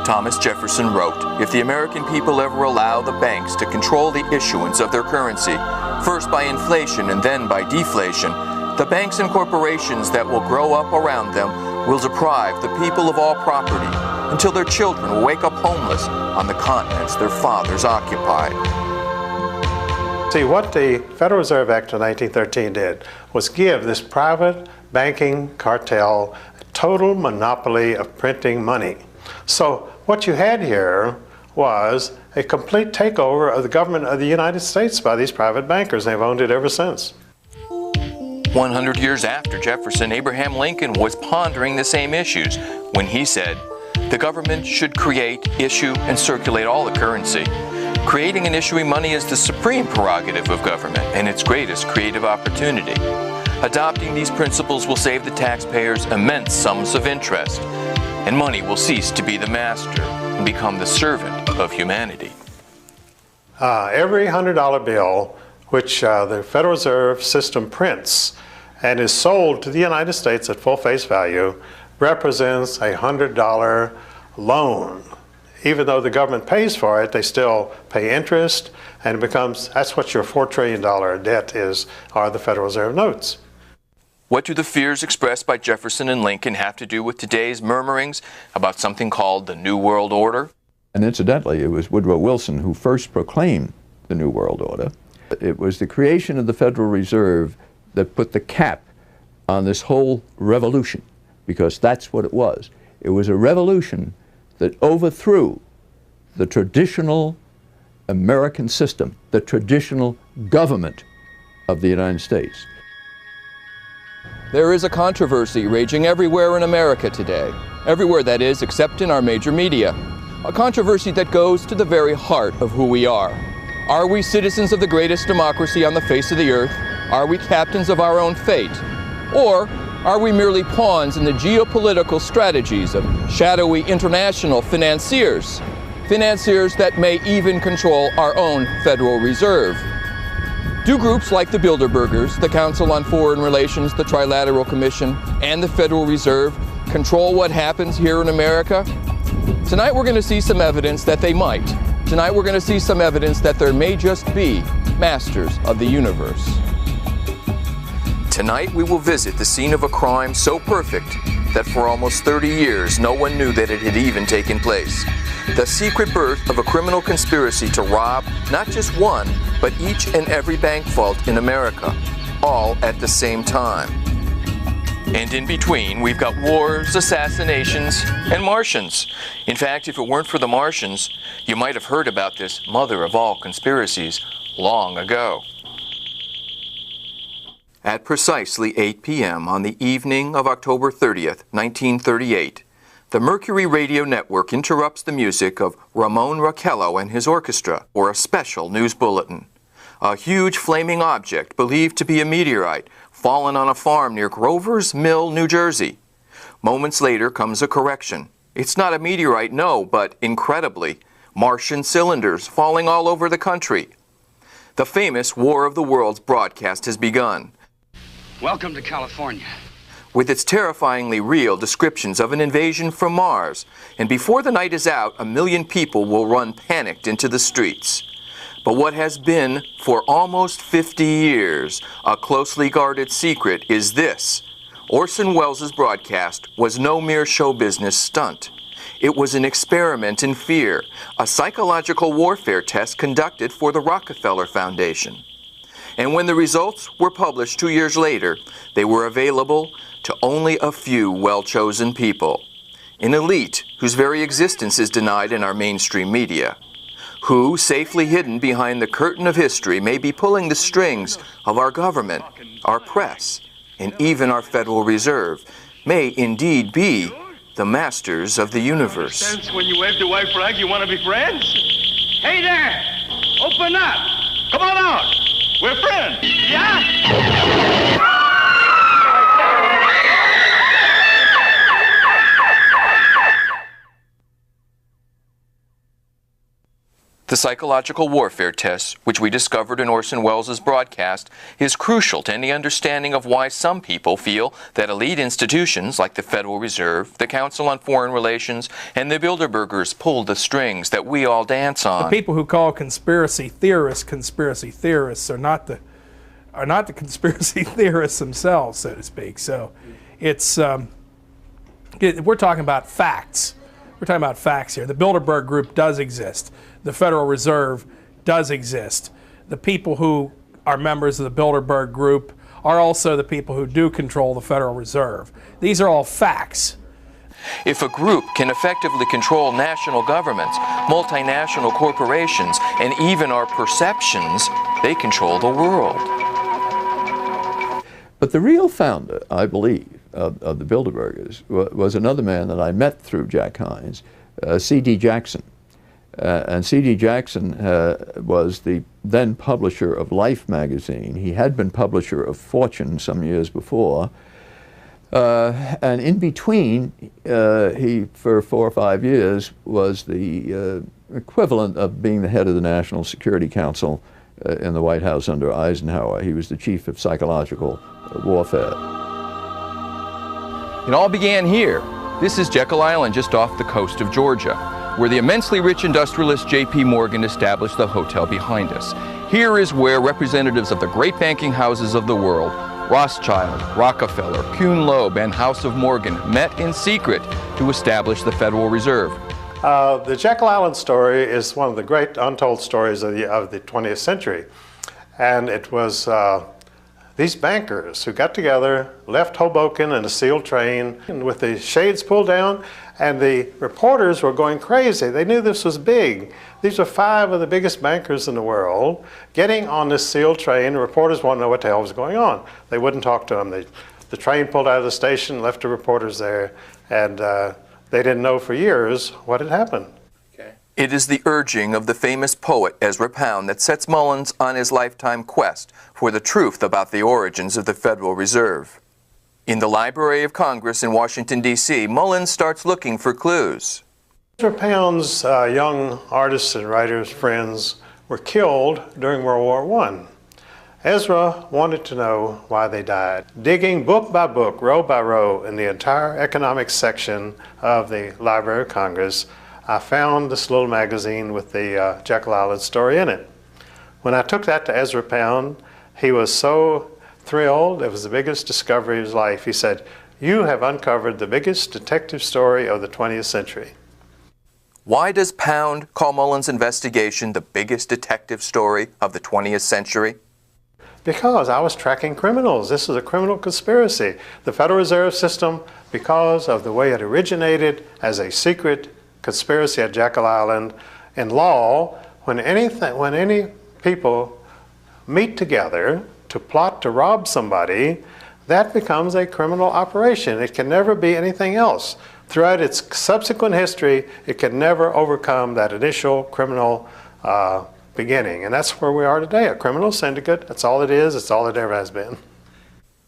Thomas Jefferson wrote, "If the American people ever allow the banks to control the issuance of their currency, first by inflation and then by deflation, the banks and corporations that will grow up around them will deprive the people of all property until their children will wake up homeless on the continents their fathers occupied." See, what the Federal Reserve Act of 1913 did was give this private banking cartel a total monopoly of printing money. So what you had here was a complete takeover of the government of the United States by these private bankers. They've owned it ever since. 100 years after Jefferson, Abraham Lincoln was pondering the same issues when he said, "The government should create, issue, and circulate all the currency. Creating and issuing money is the supreme prerogative of government and its greatest creative opportunity. Adopting these principles will save the taxpayers immense sums of interest, and money will cease to be the master and become the servant of humanity." Every $100 bill which the Federal Reserve System prints and is sold to the United States at full face value represents a $100 loan. Even though the government pays for it, they still pay interest, and it becomes, that's what your $4 trillion debt is, are the Federal Reserve notes. What do the fears expressed by Jefferson and Lincoln have to do with today's murmurings about something called the New World Order? And incidentally, it was Woodrow Wilson who first proclaimed the New World Order. It was the creation of the Federal Reserve that put the cap on this whole revolution, because that's what it was. It was a revolution that overthrew the traditional American system, the traditional government of the United States. There is a controversy raging everywhere in America today. Everywhere, that is, except in our major media. A controversy that goes to the very heart of who we are. Are we citizens of the greatest democracy on the face of the earth? Are we captains of our own fate? Or are we merely pawns in the geopolitical strategies of shadowy international financiers? Financiers that may even control our own Federal Reserve. Do groups like the Bilderbergers, the Council on Foreign Relations, the Trilateral Commission, and the Federal Reserve control what happens here in America? Tonight we're going to see some evidence that they might. Tonight we're going to see some evidence that there may just be masters of the universe. Tonight we will visit the scene of a crime so perfect that for almost 30 years no one knew that it had even taken place. The secret birth of a criminal conspiracy to rob not just one, but each and every bank vault in America, all at the same time. And in between, we've got wars, assassinations, and Martians. In fact, if it weren't for the Martians, you might have heard about this mother of all conspiracies long ago. At precisely 8 p.m. on the evening of October 30th, 1938, the Mercury Radio Network interrupts the music of Ramon Raquello and his orchestra for a special news bulletin. A huge flaming object believed to be a meteorite fallen on a farm near Grover's Mill, New Jersey. Moments later comes a correction. It's not a meteorite, no, but incredibly, Martian cylinders falling all over the country. The famous War of the Worlds broadcast has begun. Welcome to California. With its terrifyingly real descriptions of an invasion from Mars, and before the night is out, 1 million people will run panicked into the streets. But what has been, for almost 50 years, a closely guarded secret is this. Orson Welles' broadcast was no mere show business stunt. It was an experiment in fear, a psychological warfare test conducted for the Rockefeller Foundation. And when the results were published 2 years later, they were available to only a few well-chosen people. An elite whose very existence is denied in our mainstream media, who, safely hidden behind the curtain of history, may be pulling the strings of our government, our press, and even our Federal Reserve, may indeed be the masters of the universe. Since when you wave the white flag, you want to be friends? Hey there! Open up! Come on out! We're friends! Yeah? The psychological warfare test, which we discovered in Orson Welles' broadcast, is crucial to any understanding of why some people feel that elite institutions like the Federal Reserve, the Council on Foreign Relations, and the Bilderbergers pull the strings that we all dance on. The people who call conspiracy theorists are not the conspiracy theorists themselves, so to speak. So it's we're talking about facts. We're talking about facts here. The Bilderberg Group does exist. The Federal Reserve does exist. The people who are members of the Bilderberg Group are also the people who do control the Federal Reserve. These are all facts. If a group can effectively control national governments, multinational corporations, and even our perceptions, they control the world. But the real founder, I believe, of the Bilderbergers was another man that I met through Jack Hines, C.D. Jackson. And C.D. Jackson was the then publisher of Life magazine. He had been publisher of Fortune some years before. And in between, he, for 4 or 5 years, was the equivalent of being the head of the National Security Council in the White House under Eisenhower. He was the chief of psychological warfare. It all began here. This is Jekyll Island, just off the coast of Georgia, where the immensely rich industrialist J.P. Morgan established the hotel behind us. Here is where representatives of the great banking houses of the world, Rothschild, Rockefeller, Kuhn Loeb, and House of Morgan, met in secret to establish the Federal Reserve. The Jekyll Island story is one of the great untold stories of the 20th century. And it was these bankers who got together, left Hoboken in a sealed train with the shades pulled down, and the reporters were going crazy. They knew this was big. These were 5 of the biggest bankers in the world getting on this sealed train. The reporters wanted to know what the hell was going on. They wouldn't talk to them. The train pulled out of the station, left the reporters there, and they didn't know for years what had happened. It is the urging of the famous poet Ezra Pound that sets Mullins on his lifetime quest for the truth about the origins of the Federal Reserve. In the Library of Congress in Washington, D.C., Mullins starts looking for clues. Ezra Pound's young artists and writers, friends, were killed during World War I. Ezra wanted to know why they died. Digging book by book, row by row, in the entire economics section of the Library of Congress, I found this little magazine with the Jekyll Island story in it. When I took that to Ezra Pound, he was so thrilled. It was the biggest discovery of his life. He said, "You have uncovered the biggest detective story of the 20th century." Why does Pound call Mullins' investigation the biggest detective story of the 20th century? Because I was tracking criminals. This is a criminal conspiracy. The Federal Reserve System, because of the way it originated as a secret conspiracy at Jekyll Island, in law, when any people meet together to plot to rob somebody, that becomes a criminal operation. It can never be anything else. Throughout its subsequent history, it can never overcome that initial criminal beginning. And that's where we are today, a criminal syndicate. That's all it is. It's all it ever has been.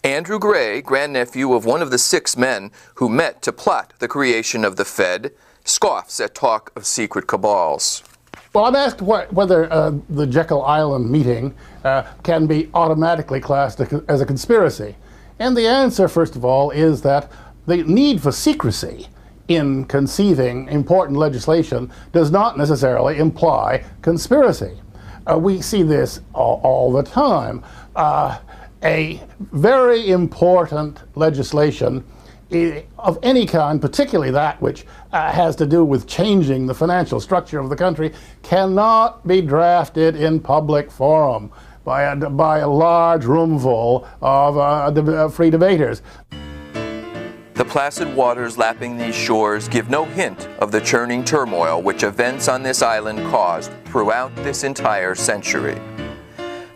Andrew Gray, grandnephew of one of the 6 men who met to plot the creation of the Fed, scoffs at talk of secret cabals. Well, I'm asked whether the Jekyll Island meeting can be automatically classed as a conspiracy. And the answer, first of all, is that the need for secrecy in conceiving important legislation does not necessarily imply conspiracy. We see this all the time. A very important legislation of any kind, particularly that which has to do with changing the financial structure of the country, cannot be drafted in public forum by a large roomful of free debaters. The placid waters lapping these shores give no hint of the churning turmoil which events on this island caused throughout this entire century.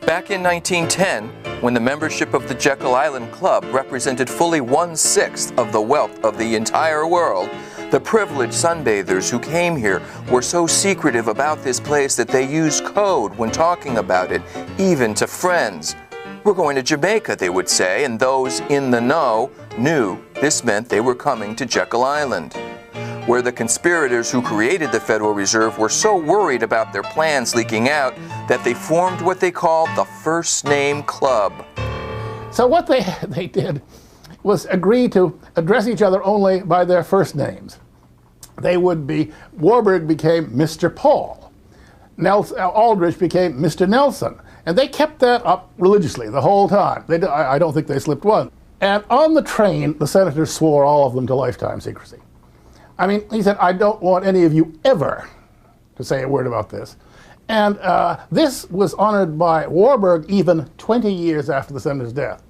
Back in 1910, when the membership of the Jekyll Island Club represented fully 1/6 of the wealth of the entire world, the privileged sunbathers who came here were so secretive about this place that they used code when talking about it, even to friends. "We're going to Jamaica," they would say, and those in the know knew this meant they were coming to Jekyll Island. where the conspirators who created the Federal Reserve were so worried about their plans leaking out that they formed what they called the First Name Club. So what they did was agree to address each other only by their first names. They would be, Warburg became Mr. Paul, Aldrich became Mr. Nelson, and they kept that up religiously the whole time. I don't think they slipped one. And on the train, the senators swore all of them to lifetime secrecy. I mean, he said, I don't want any of you ever to say a word about this. And this was honored by Warburg even 20 years after the senator's death.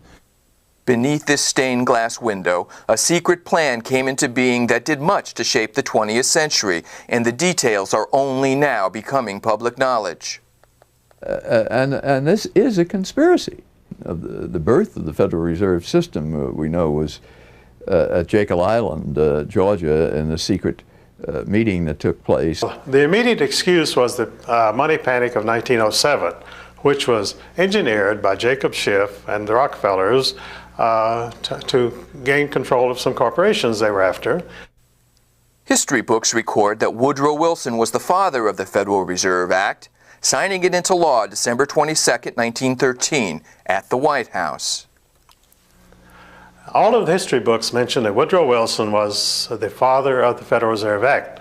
Beneath this stained glass window, a secret plan came into being that did much to shape the 20th century, and the details are only now becoming public knowledge. And this is a conspiracy. The birth of the Federal Reserve System, we know, was at Jekyll Island, Georgia, in the secret meeting that took place. The immediate excuse was the money panic of 1907, which was engineered by Jacob Schiff and the Rockefellers to gain control of some corporations they were after. History books record that Woodrow Wilson was the father of the Federal Reserve Act, signing it into law December 22, 1913, at the White House. All of the history books mention that Woodrow Wilson was the father of the Federal Reserve Act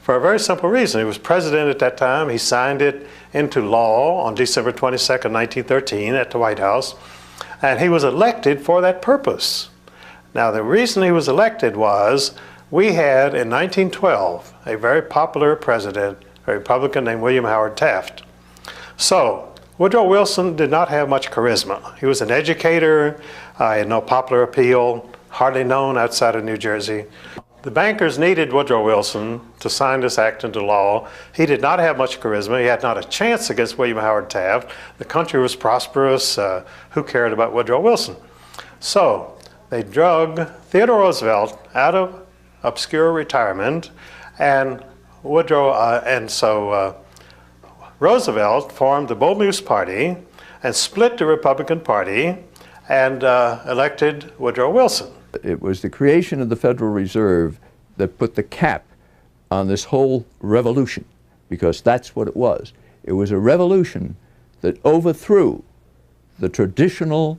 for a very simple reason. He was president at that time. He signed it into law on December 22, 1913, at the White House, and he was elected for that purpose. Now, the reason he was elected was we had, in 1912, a very popular president, a Republican named William Howard Taft. So, Woodrow Wilson did not have much charisma. He was an educator, he had no popular appeal, hardly known outside of New Jersey. The bankers needed Woodrow Wilson to sign this act into law. He did not have much charisma. He had not a chance against William Howard Taft. The country was prosperous. Who cared about Woodrow Wilson? So they drug Theodore Roosevelt out of obscure retirement, and Roosevelt formed the Bull Moose Party and split the Republican Party and elected Woodrow Wilson. It was the creation of the Federal Reserve that put the cap on this whole revolution, because that's what it was. It was a revolution that overthrew the traditional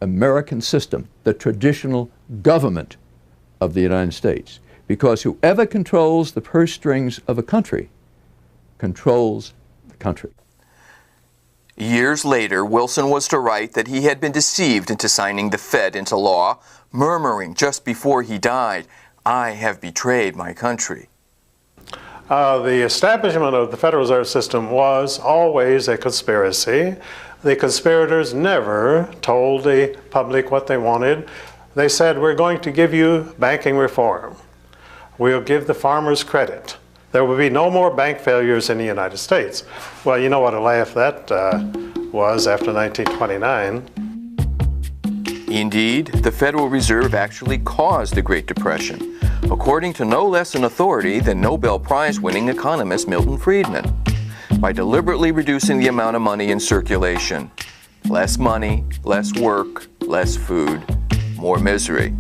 American system, the traditional government of the United States, because whoever controls the purse strings of a country controls the country. Years later, Wilson was to write that he had been deceived into signing the Fed into law, murmuring just before he died, "I have betrayed my country." The establishment of the Federal Reserve System was always a conspiracy. The conspirators never told the public what they wanted. They said, we're going to give you banking reform. We'll give the farmers credit. There will be no more bank failures in the United States. Well, you know what a laugh that was after 1929. Indeed, the Federal Reserve actually caused the Great Depression, according to no less an authority than Nobel Prize-winning economist Milton Friedman, by deliberately reducing the amount of money in circulation. Less money, less work, less food, more misery.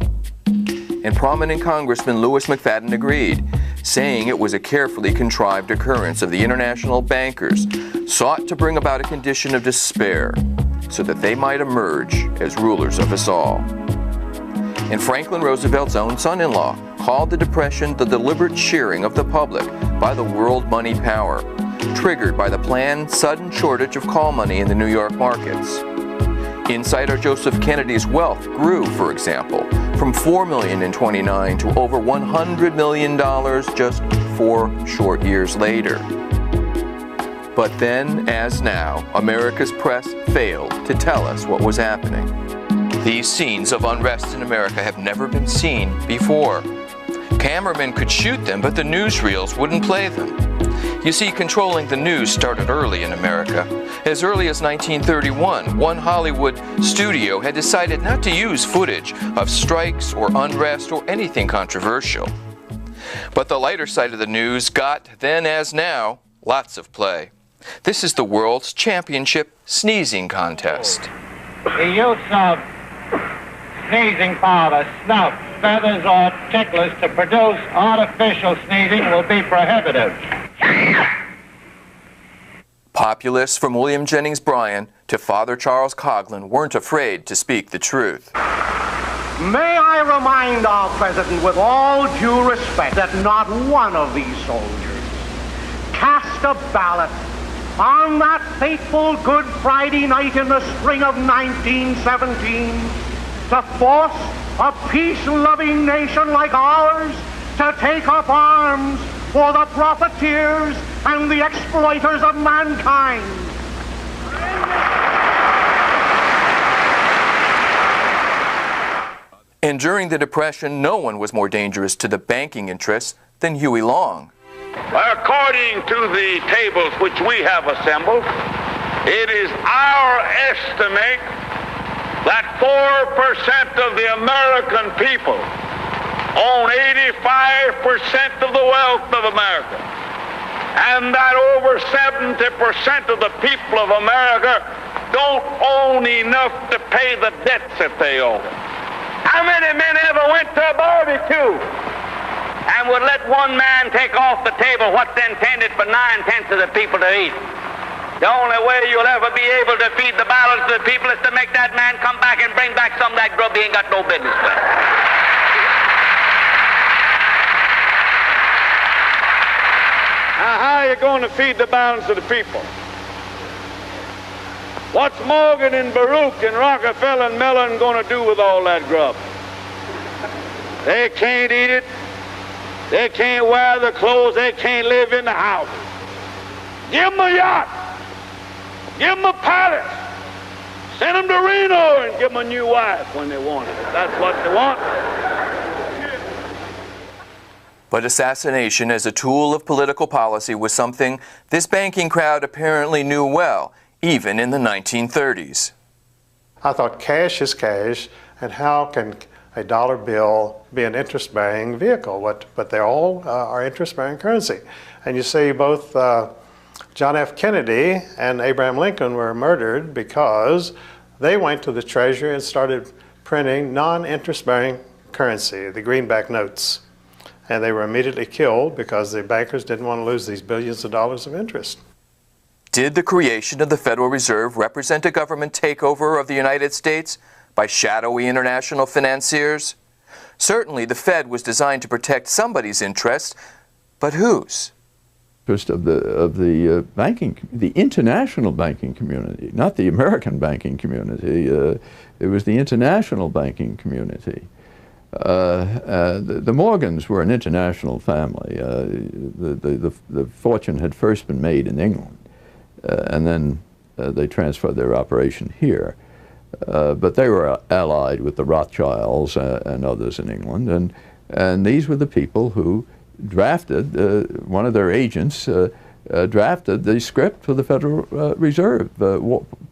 And prominent Congressman Louis McFadden agreed, saying it was a carefully contrived occurrence of the international bankers sought to bring about a condition of despair so that they might emerge as rulers of us all. And Franklin Roosevelt's own son-in-law called the Depression the deliberate shearing of the public by the world money power, triggered by the planned sudden shortage of call money in the New York markets. Insider Joseph Kennedy's wealth grew, for example, from $4 million in '29 to over $100 million just 4 short years later. But then, as now, America's press failed to tell us what was happening. These scenes of unrest in America have never been seen before. Cameramen could shoot them, but the newsreels wouldn't play them. You see, controlling the news started early in America. As early as 1931, one Hollywood studio had decided not to use footage of strikes or unrest or anything controversial. But the lighter side of the news got, then as now, lots of play. This is the World's Championship Sneezing Contest. The use of sneezing powder, snuff, feathers or ticklers to produce artificial sneezing will be prohibitive. Populists from William Jennings Bryan to Father Charles Coughlin weren't afraid to speak the truth. May I remind our President with all due respect that not one of these soldiers cast a ballot on that fateful Good Friday night in the spring of 1917 to force a peace-loving nation like ours to take up arms for the profiteers and the exploiters of mankind. And during the Depression, no one was more dangerous to the banking interests than Huey Long. According to the tables which we have assembled, it is our estimate that 4% of the American people own 85% of the wealth of America, and that over 70% of the people of America don't own enough to pay the debts that they owe. How many men ever went to a barbecue and would let one man take off the table what's intended for 9/10 of the people to eat? The only way you'll ever be able to feed the balance of the people is to make that man come back and bring back some of that grub he ain't got no business with. Now, how are you going to feed the balance of the people? What's Morgan and Baruch and Rockefeller and Mellon going to do with all that grub? They can't eat it. They can't wear the clothes. They can't live in the houses. Give them a yacht. Give them a palace. Send them to Reno and give them a new wife when they want it. That's what they want. But assassination as a tool of political policy was something this banking crowd apparently knew well, even in the 1930s. I thought cash is cash, and how can a dollar bill be an interest-bearing vehicle? But they all are interest-bearing currency. And you see both John F. Kennedy and Abraham Lincoln were murdered because they went to the Treasury and started printing non-interest-bearing currency, the greenback notes. And they were immediately killed because the bankers didn't want to lose these billions of dollars of interest. Did the creation of the Federal Reserve represent a government takeover of the United States by shadowy international financiers? Certainly the Fed was designed to protect somebody's interests, but whose? Interest of the banking, the international banking community, not the American banking community. It was the international banking community. The Morgans were an international family. The fortune had first been made in England, and then they transferred their operation here. But they were allied with the Rothschilds and others in England, and these were the people who drafted, one of their agents drafted the script for the Federal Reserve,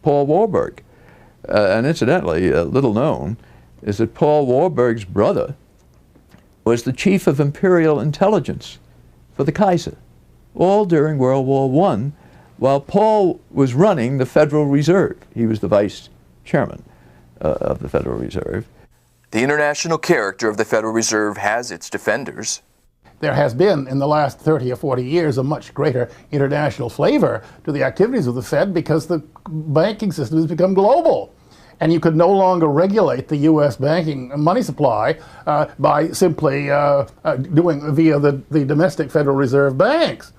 Paul Warburg. And incidentally, little known, is that Paul Warburg's brother was the chief of imperial intelligence for the Kaiser, all during World War I, while Paul was running the Federal Reserve. He was the vice chairman of the Federal Reserve. The international character of the Federal Reserve has its defenders. There has been, in the last 30 or 40 years, a much greater international flavor to the activities of the Fed because the banking system has become global. And you could no longer regulate the U.S. banking money supply by simply doing via the domestic Federal Reserve banks.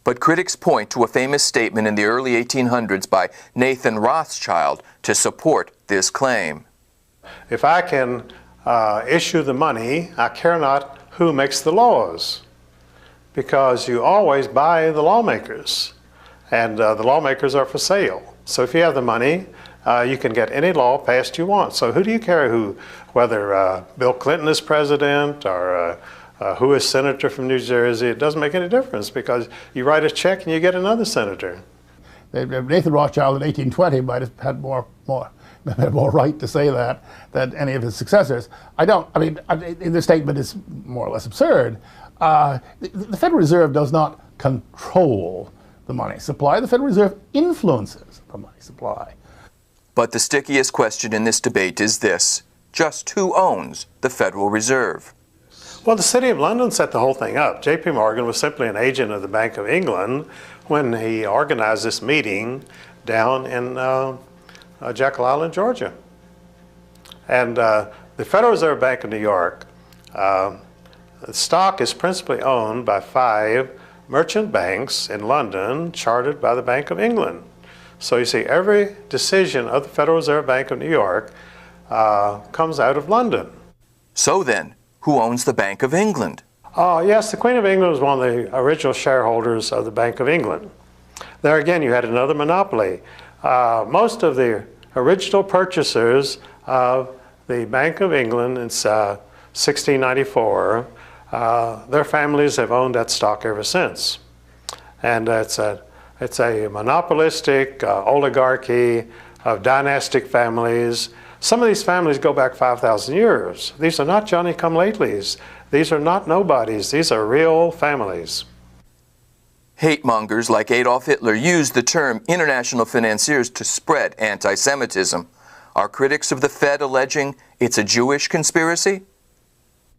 But critics point to a famous statement in the early 1800s by Nathan Rothschild to support this claim. If I can issue the money, I care not who makes the laws, because you always buy the lawmakers, and the lawmakers are for sale. So if you have the money, you can get any law passed you want. So who do you care whether Bill Clinton is president or who is senator from New Jersey? It doesn't make any difference because you write a check and you get another senator. Nathan Rothschild in 1820 might have had more right to say that than any of his successors. The statement is more or less absurd. The Federal Reserve does not control the money supply. The Federal Reserve influences the money supply. But the stickiest question in this debate is this: just who owns the Federal Reserve? Well, the City of London set the whole thing up. J.P. Morgan was simply an agent of the Bank of England when he organized this meeting down in Jekyll Island, Georgia. And the Federal Reserve Bank of New York, the stock is principally owned by 5 merchant banks in London chartered by the Bank of England. So you see, every decision of the Federal Reserve Bank of New York comes out of London. So then, who owns the Bank of England? Yes, the Queen of England was one of the original shareholders of the Bank of England. There again, you had another monopoly. Most of the original purchasers of the Bank of England in 1694, their families have owned that stock ever since. And it's a monopolistic oligarchy of dynastic families. Some of these families go back 5,000 years. These are not Johnny-come-latelys. These are not nobodies. These are real families. Hate mongers like Adolf Hitler used the term international financiers to spread anti-Semitism. Are critics of the Fed alleging it's a Jewish conspiracy?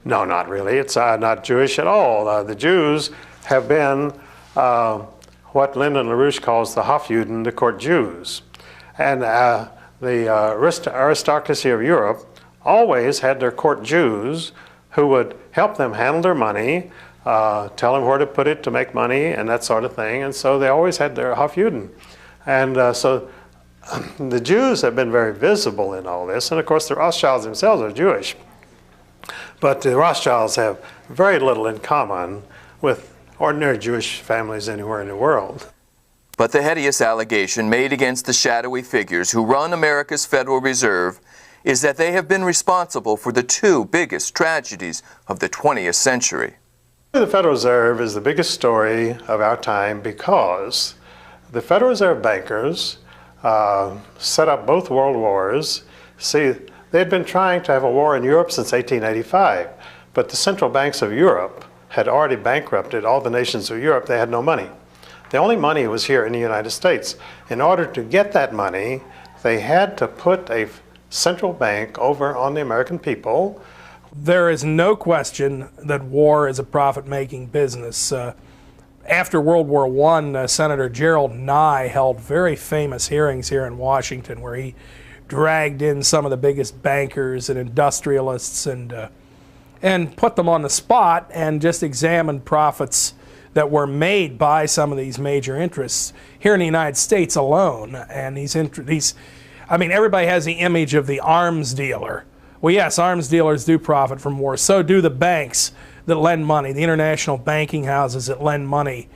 No, not really. It's not Jewish at all. The Jews have been what Lyndon LaRouche calls the Hofjuden, the court Jews. And the aristocracy of Europe always had their court Jews who would help them handle their money, tell them where to put it to make money and that sort of thing. And so they always had their Hofjuden. And so the Jews have been very visible in all this. And of course the Rothschilds themselves are Jewish. But the Rothschilds have very little in common with ordinary Jewish families anywhere in the world. But the hideous allegation made against the shadowy figures who run America's Federal Reserve is that they have been responsible for the 2 biggest tragedies of the 20th century. The Federal Reserve is the biggest story of our time because the Federal Reserve bankers set up both world wars. See, they had been trying to have a war in Europe since 1885, but the central banks of Europe had already bankrupted all the nations of Europe. They had no money. The only money was here in the United States. In order to get that money, they had to put a central bank over on the American people. There is no question that war is a profit-making business. After World War I, Senator Gerald Nye held very famous hearings here in Washington where he dragged in some of the biggest bankers and industrialists and put them on the spot and just examined profits that were made by some of these major interests here in the United States alone. And I mean, everybody has the image of the arms dealer. Well, yes, arms dealers do profit from war. So do the banks that lend money, the international banking houses that lend money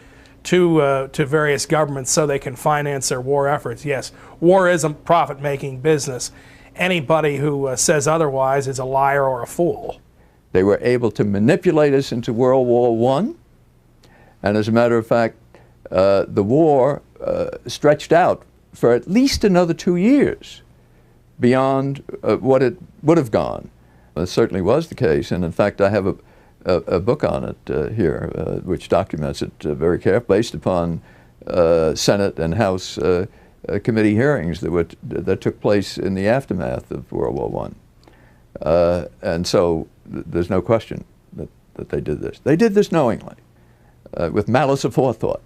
to various governments so they can finance their war efforts. Yes, war is a profit-making business. Anybody who says otherwise is a liar or a fool. They were able to manipulate us into World War I. And as a matter of fact, the war stretched out for at least another 2 years beyond what it would have gone. It certainly was the case, and in fact I have a book on it here which documents it very carefully, based upon Senate and House committee hearings that took place in the aftermath of World War I. And so there's no question that they did this. They did this knowingly, with malice aforethought,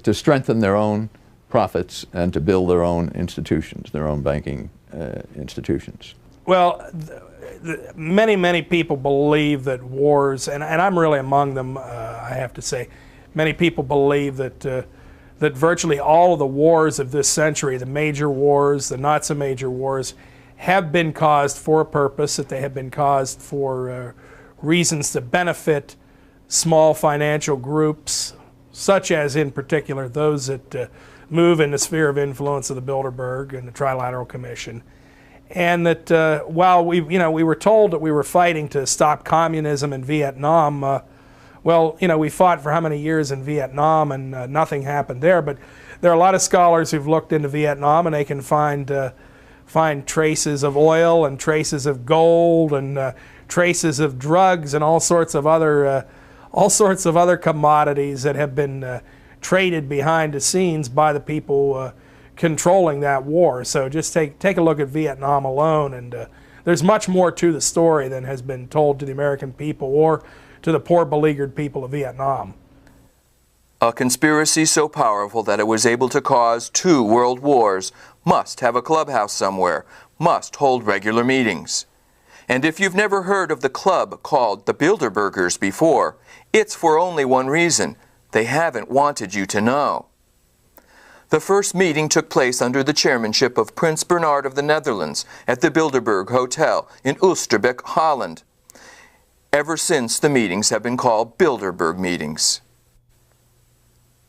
to strengthen their own profits and to build their own institutions, their own banking institutions. Well, many people believe that wars, and I'm really among them, I have to say, many people believe that that virtually all of the wars of this century, the major wars, the not so major wars, have been caused for a purpose, that they have been caused for reasons to benefit small financial groups, such as in particular those that move in the sphere of influence of the Bilderberg and the Trilateral Commission. And that while we were told that we were fighting to stop communism in Vietnam, well, we fought for how many years in Vietnam and nothing happened there. But there are a lot of scholars who've looked into Vietnam and they can find traces of oil and traces of gold and traces of drugs and all sorts of other commodities that have been traded behind the scenes by the people controlling that war. So just take a look at Vietnam alone, and there's much more to the story than has been told to the American people or to the poor beleaguered people of Vietnam. A conspiracy so powerful that it was able to cause 2 world wars must have a clubhouse somewhere, must hold regular meetings. And if you've never heard of the club called the Bilderbergers before, it's for only one reason: they haven't wanted you to know. The first meeting took place under the chairmanship of Prince Bernhard of the Netherlands at the Bilderberg Hotel in Oosterbeek, Holland. Ever since, the meetings have been called Bilderberg meetings.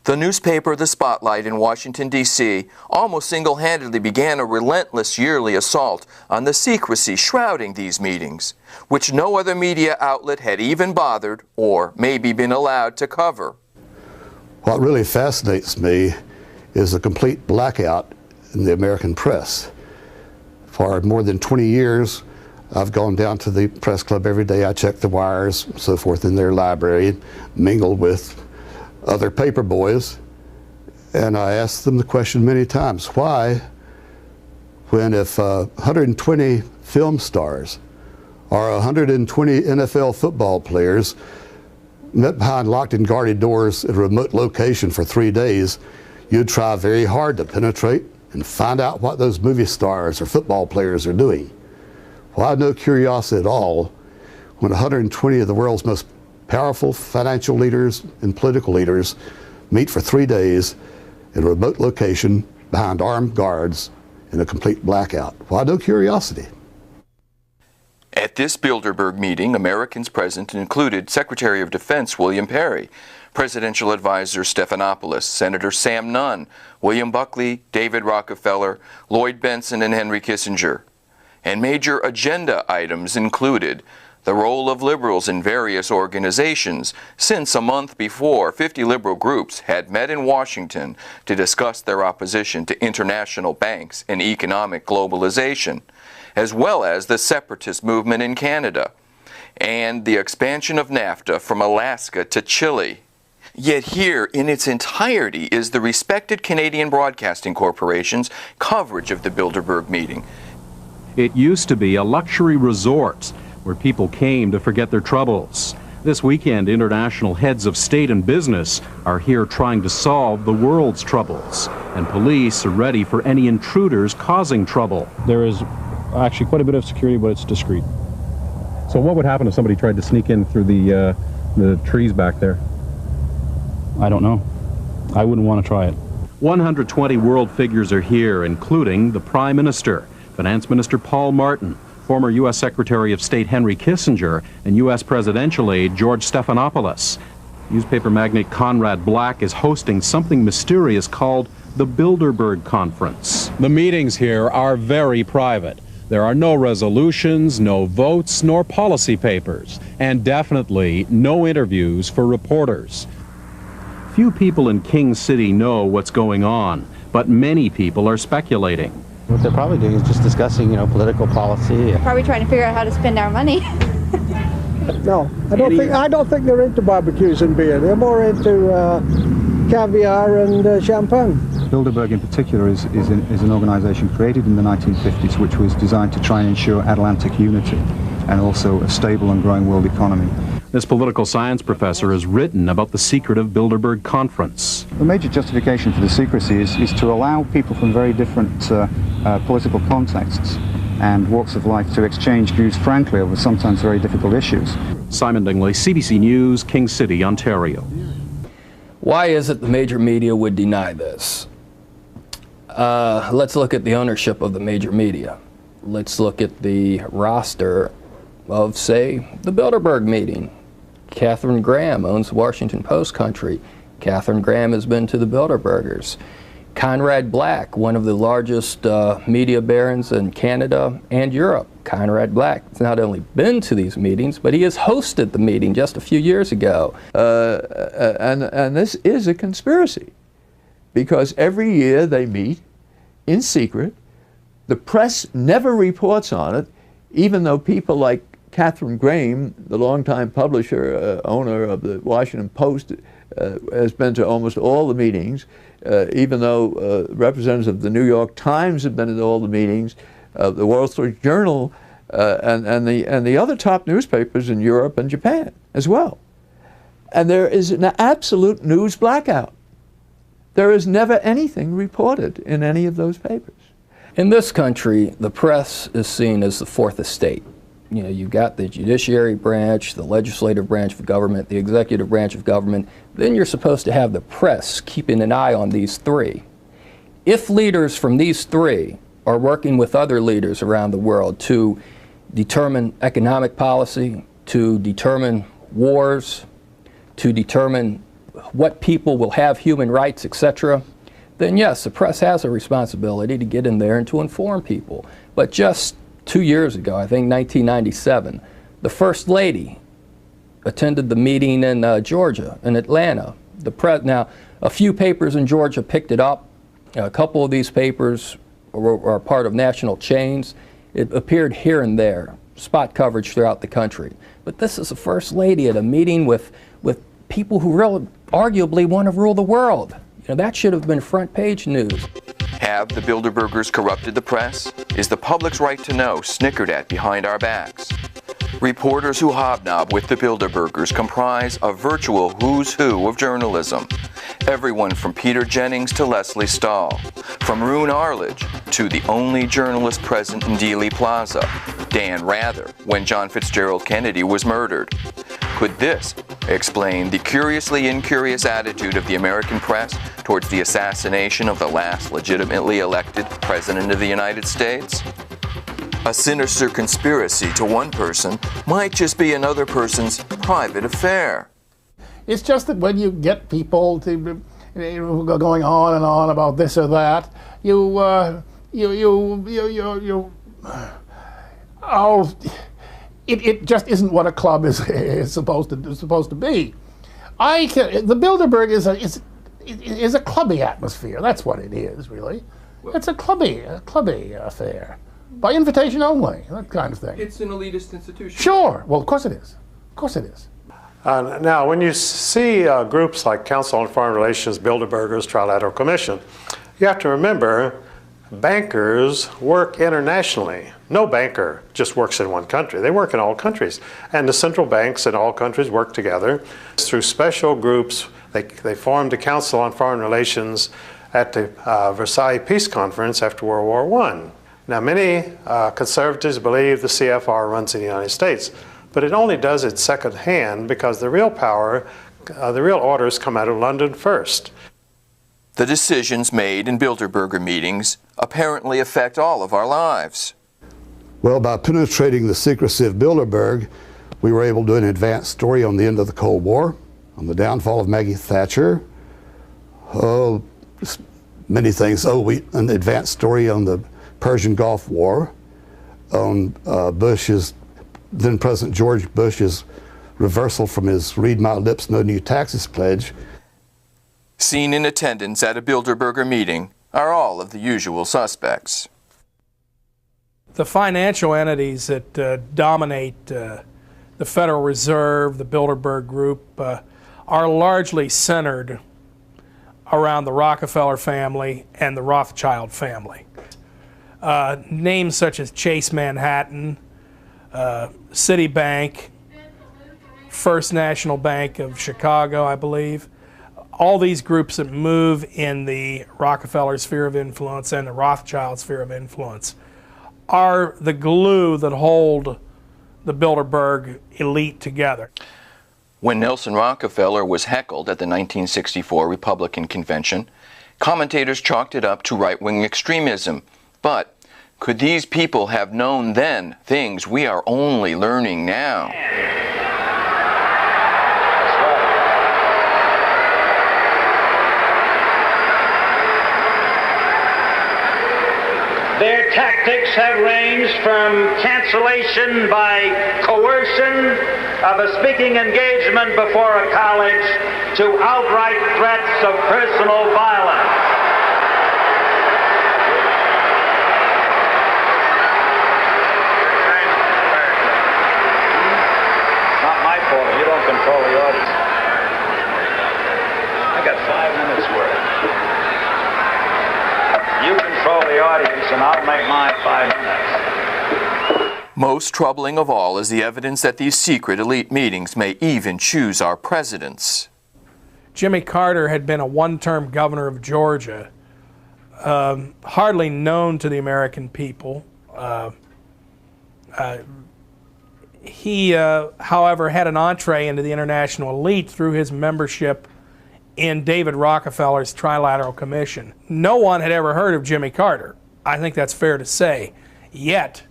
The newspaper The Spotlight in Washington, D.C. almost single-handedly began a relentless yearly assault on the secrecy shrouding these meetings, which no other media outlet had even bothered or maybe been allowed to cover. What really fascinates me is the complete blackout in the American press. For more than 20 years, I've gone down to the press club every day. I check the wires and so forth in their library, mingled with other paper boys, and I asked them the question many times: why, when if 120 film stars or 120 NFL football players met behind locked and guarded doors at a remote location for 3 days, you'd try very hard to penetrate and find out what those movie stars or football players are doing? Well, I have no curiosity at all when 120 of the world's most powerful financial leaders and political leaders meet for 3 days in a remote location behind armed guards in a complete blackout. Why no curiosity? At this Bilderberg meeting, Americans present included Secretary of Defense William Perry, Presidential Advisor Stephanopoulos, Senator Sam Nunn, William Buckley, David Rockefeller, Lloyd Bentsen, and Henry Kissinger. And major agenda items included the role of liberals in various organizations, since a month before 50 liberal groups had met in Washington to discuss their opposition to international banks and economic globalization, as well as the separatist movement in Canada, and the expansion of NAFTA from Alaska to Chile. Yet here in its entirety is the respected Canadian Broadcasting Corporation's coverage of the Bilderberg meeting. It used to be a luxury resort where people came to forget their troubles. This weekend, international heads of state and business are here trying to solve the world's troubles, and police are ready for any intruders causing trouble. There is actually quite a bit of security, but it's discreet. So what would happen if somebody tried to sneak in through the trees back there? I don't know. I wouldn't want to try it. 120 world figures are here, including the Prime Minister, Finance Minister Paul Martin, former U.S. Secretary of State Henry Kissinger, and U.S. presidential aide George Stephanopoulos. Newspaper magnate Conrad Black is hosting something mysterious called the Bilderberg Conference. The meetings here are very private. There are no resolutions, no votes, nor policy papers, and definitely no interviews for reporters. Few people in King City know what's going on, but many people are speculating. What they're probably doing is just discussing, political policy. Probably trying to figure out how to spend our money. No, I don't think they're into barbecues and beer. They're more into caviar and champagne. Bilderberg in particular is an organization created in the 1950s which was designed to try and ensure Atlantic unity and also a stable and growing world economy. This political science professor has written about the secret of Bilderberg Conference. The major justification for the secrecy is to allow people from very different political contexts and walks of life to exchange views frankly over sometimes very difficult issues. Simon Dingley, CBC News, King City, Ontario. Why is it the major media would deny this? Let's look at the ownership of the major media. Let's look at the roster of, say, the Bilderberg meeting. Katharine Graham owns the Washington Post country. Katharine Graham has been to the Bilderbergers. Conrad Black, one of the largest media barons in Canada and Europe. Conrad Black has not only been to these meetings, but he has hosted the meeting just a few years ago. And this is a conspiracy, because every year they meet in secret. The press never reports on it, even though people like Katharine Graham, the longtime publisher, owner of the Washington Post, has been to almost all the meetings, even though representatives of the New York Times have been at all the meetings. The Wall Street Journal and the other top newspapers in Europe and Japan as well. And there is an absolute news blackout. There is never anything reported in any of those papers. In this country, the press is seen as the fourth estate. You know, you've got the judiciary branch, the legislative branch of government, the executive branch of government. Then you're supposed to have the press keeping an eye on these three. If leaders from these three are working with other leaders around the world to determine economic policy, to determine wars, to determine what people will have human rights, etc., then yes, the press has a responsibility to get in there and to inform people. But just 2 years ago, I think 1997, the First Lady attended the meeting in Georgia, in Atlanta. Now, a few papers in Georgia picked it up. A couple of these papers are part of national chains. It appeared here and there, spot coverage throughout the country. But this is the First Lady at a meeting with people who really arguably want to rule the world. You know, that should have been front page news. Have the Bilderbergers corrupted the press? Is the public's right to know snickered at behind our backs? Reporters who hobnob with the Bilderbergers comprise a virtual who's who of journalism. Everyone from Peter Jennings to Leslie Stahl, from Roone Arledge to the only journalist present in Dealey Plaza, Dan Rather, when John Fitzgerald Kennedy was murdered. Could this explain the curiously incurious attitude of the American press towards the assassination of the last legitimately elected President of the United States? A sinister conspiracy to one person might just be another person's private affair. It's just that when you get people to going on and on about this or that, it just isn't what a club is supposed to be. The Bilderberg is a clubby atmosphere. That's what it is, really. It's a clubby affair. By invitation only, that kind of thing. It's an elitist institution. Sure. Well, of course it is. Of course it is. Now, when you see groups like Council on Foreign Relations, Bilderbergers, Trilateral Commission, you have to remember bankers work internationally. No banker just works in one country. They work in all countries. And the central banks in all countries work together. Through special groups, they formed the Council on Foreign Relations at the Versailles Peace Conference after World War I. Now, many conservatives believe the CFR runs in the United States, but it only does it secondhand because the real power, the real orders come out of London first. The decisions made in Bilderberger meetings apparently affect all of our lives. Well, by penetrating the secrecy of Bilderberg, we were able to do an advanced story on the end of the Cold War, on the downfall of Maggie Thatcher, many things. An advanced story on the Persian Gulf War, on then President George Bush's reversal from his read my lips, no new taxes pledge. Seen in attendance at a Bilderberger meeting are all of the usual suspects. The financial entities that dominate the Federal Reserve, the Bilderberg Group, are largely centered around the Rockefeller family and the Rothschild family. Names such as Chase Manhattan, Citibank, First National Bank of Chicago, I believe, all these groups that move in the Rockefeller sphere of influence and the Rothschild sphere of influence are the glue that hold the Bilderberg elite together. When Nelson Rockefeller was heckled at the 1964 Republican Convention, commentators chalked it up to right-wing extremism. But could these people have known then things we are only learning now? Their tactics have ranged from cancellation by coercion of a speaking engagement before a college to outright threats of personal violence. Not my fault if you don't control the audience. I got 5 minutes worth. You control the audience and I'll make my 5 minutes. Most troubling of all is the evidence that these secret elite meetings may even choose our presidents. Jimmy Carter had been a one-term governor of Georgia, hardly known to the American people. He, however, had an entree into the international elite through his membership in David Rockefeller's Trilateral Commission. No one had ever heard of Jimmy Carter. I think that's fair to say. Yet,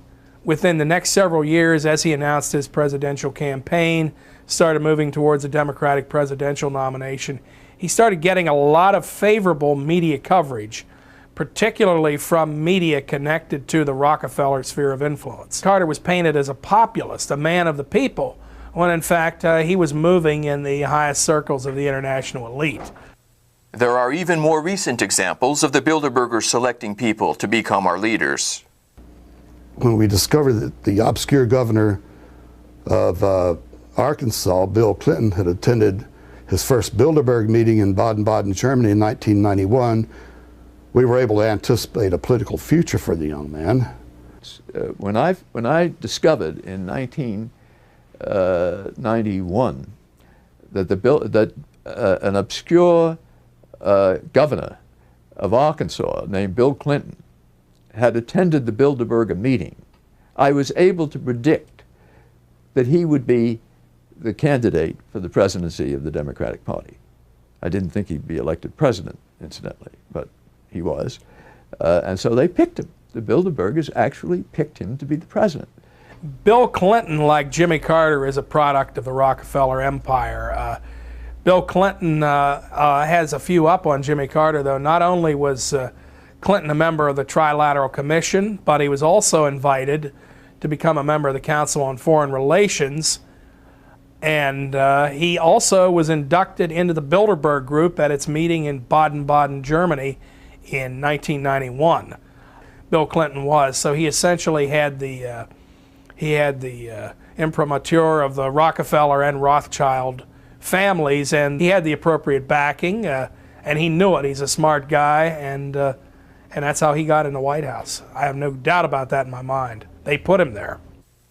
within the next several years, as he announced his presidential campaign, started moving towards a Democratic presidential nomination, he started getting a lot of favorable media coverage, particularly from media connected to the Rockefeller sphere of influence. Carter was painted as a populist, a man of the people, when in fact he was moving in the highest circles of the international elite. There are even more recent examples of the Bilderbergers selecting people to become our leaders. When we discovered that the obscure governor of Arkansas, Bill Clinton, had attended his first Bilderberg meeting in Baden-Baden, Germany in 1991, we were able to anticipate a political future for the young man. When I discovered in 1991 that an obscure governor of Arkansas named Bill Clinton had attended the Bilderberger meeting, I was able to predict that he would be the candidate for the presidency of the Democratic Party. I didn't think he'd be elected president, incidentally, but he was. And so they picked him. The Bilderbergers actually picked him to be the president. Bill Clinton, like Jimmy Carter, is a product of the Rockefeller empire. Bill Clinton has a few up on Jimmy Carter, though. Not only was Clinton a member of the Trilateral Commission, but he was also invited to become a member of the Council on Foreign Relations. And he also was inducted into the Bilderberg Group at its meeting in Baden-Baden, Germany in 1991. Bill Clinton was. So he essentially had the imprimatur of the Rockefeller and Rothschild families, and he had the appropriate backing, and he knew it. He's a smart guy, and that's how he got in the White House. I have no doubt about that in my mind. They put him there.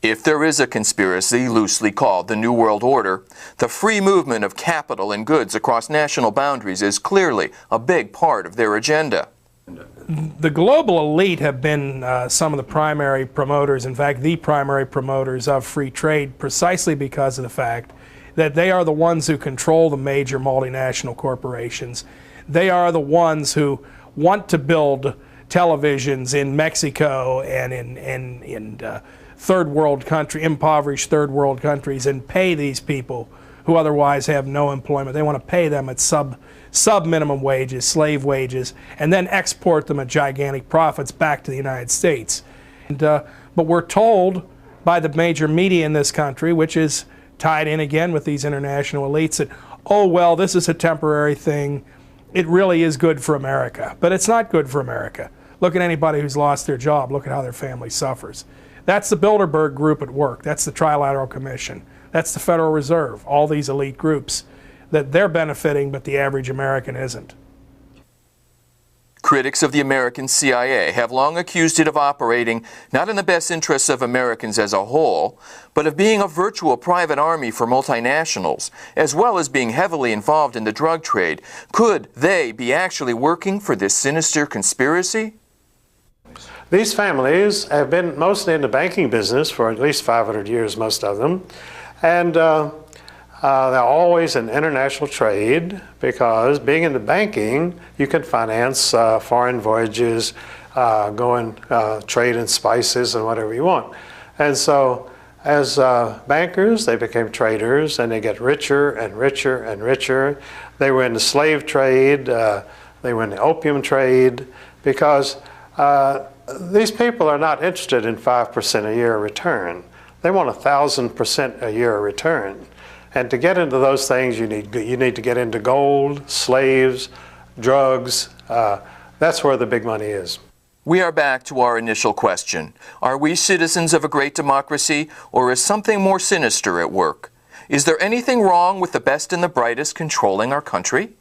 If there is a conspiracy loosely called the New World Order, the free movement of capital and goods across national boundaries is clearly a big part of their agenda. The global elite have been some of the primary promoters, in fact, the primary promoters of free trade, precisely because of the fact that they are the ones who control the major multinational corporations. They are the ones who want to build televisions in Mexico and in third world country, impoverished third world countries, and pay these people who otherwise have no employment. They want to pay them at sub minimum wages, slave wages, and then export them at gigantic profits back to the United States. But we're told by the major media in this country, which is tied in again with these international elites, that, oh, well, this is a temporary thing. It really is good for America. But it's not good for America. Look at anybody who's lost their job. Look at how their family suffers. That's the Bilderberg Group at work. That's the Trilateral Commission. That's the Federal Reserve, all these elite groups that they're benefiting, but the average American isn't. Critics of the American CIA have long accused it of operating not in the best interests of Americans as a whole, but of being a virtual private army for multinationals, as well as being heavily involved in the drug trade. Could they be actually working for this sinister conspiracy? These families have been mostly in the banking business for at least 500 years, most of them. And they're always in international trade, because being in the banking, you can finance foreign voyages, trade in spices and whatever you want. And so as bankers, they became traders, and they get richer and richer and richer. They were in the slave trade, they were in the opium trade, because these people are not interested in 5% a year return. They want 1,000% a year return. And to get into those things, you need to get into gold, slaves, drugs. That's where the big money is. We are back to our initial question. Are we citizens of a great democracy, or is something more sinister at work? Is there anything wrong with the best and the brightest controlling our country?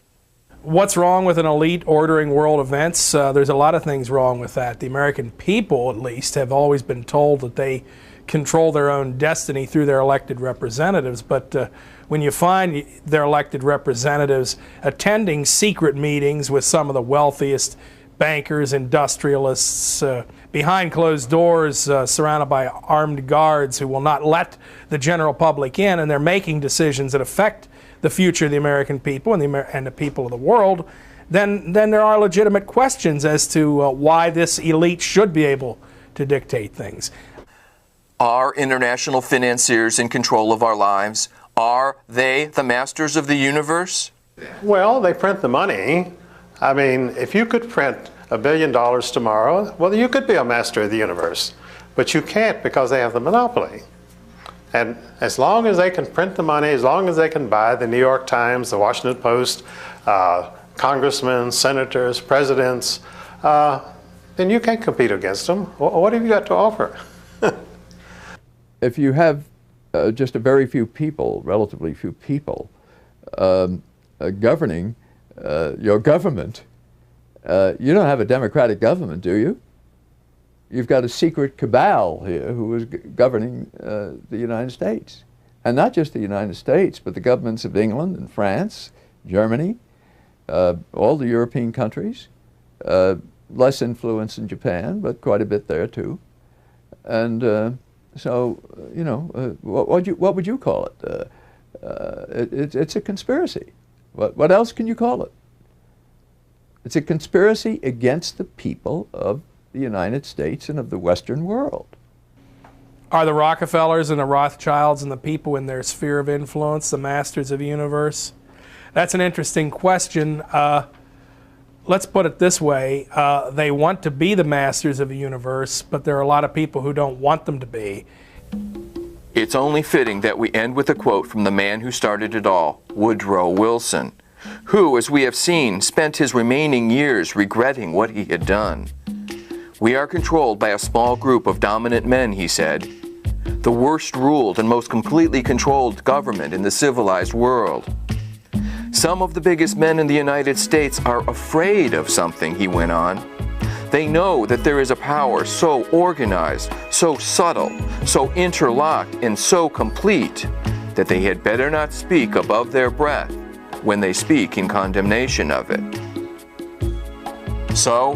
What's wrong with an elite ordering world events? There's a lot of things wrong with that. The American people, at least, have always been told that they control their own destiny through their elected representatives. But when you find their elected representatives attending secret meetings with some of the wealthiest bankers, industrialists, behind closed doors, surrounded by armed guards who will not let the general public in, and they're making decisions that affect the future of the American people and the people of the world, then there are legitimate questions as to why this elite should be able to dictate things. Are international financiers in control of our lives? Are they the masters of the universe? Well, they print the money. I mean, if you could print $1 billion tomorrow, well, you could be a master of the universe. But you can't because they have the monopoly. And as long as they can print the money, as long as they can buy the New York Times, the Washington Post, congressmen, senators, presidents, then you can't compete against them. What have you got to offer? If you have just a very few people, relatively few people, governing your government, you don't have a democratic government, do you? You've got a secret cabal here who is governing the United States. And not just the United States, but the governments of England and France, Germany, all the European countries, less influence in Japan, but quite a bit there too. And so, you know, what would you call it? It's a conspiracy. What else can you call it? It's a conspiracy against the people of the United States and of the Western world. Are the Rockefellers and the Rothschilds and the people in their sphere of influence the masters of the universe? That's an interesting question. Let's put it this way. They want to be the masters of the universe, but there are a lot of people who don't want them to be. It's only fitting that we end with a quote from the man who started it all, Woodrow Wilson, who, as we have seen, spent his remaining years regretting what he had done. "We are controlled by a small group of dominant men," he said, "the worst ruled and most completely controlled government in the civilized world. Some of the biggest men in the United States are afraid of something," he went on. "They know that there is a power so organized, so subtle, so interlocked, and so complete that they had better not speak above their breath when they speak in condemnation of it." So,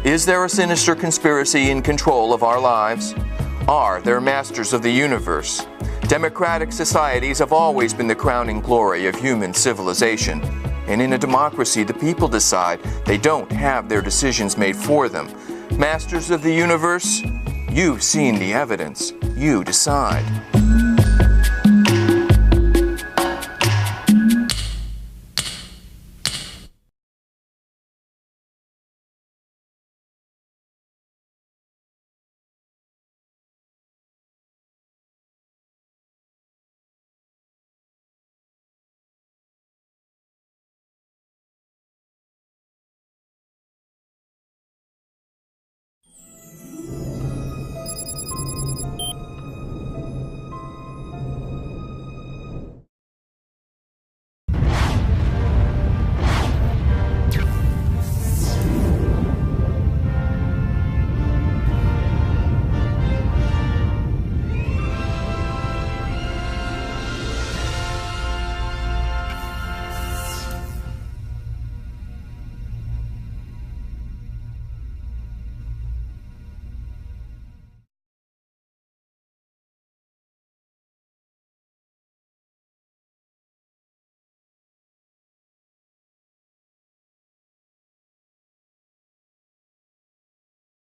is there a sinister conspiracy in control of our lives? Are there masters of the universe? Democratic societies have always been the crowning glory of human civilization. And in a democracy, the people decide. They don't have their decisions made for them. Masters of the universe, you've seen the evidence. You decide.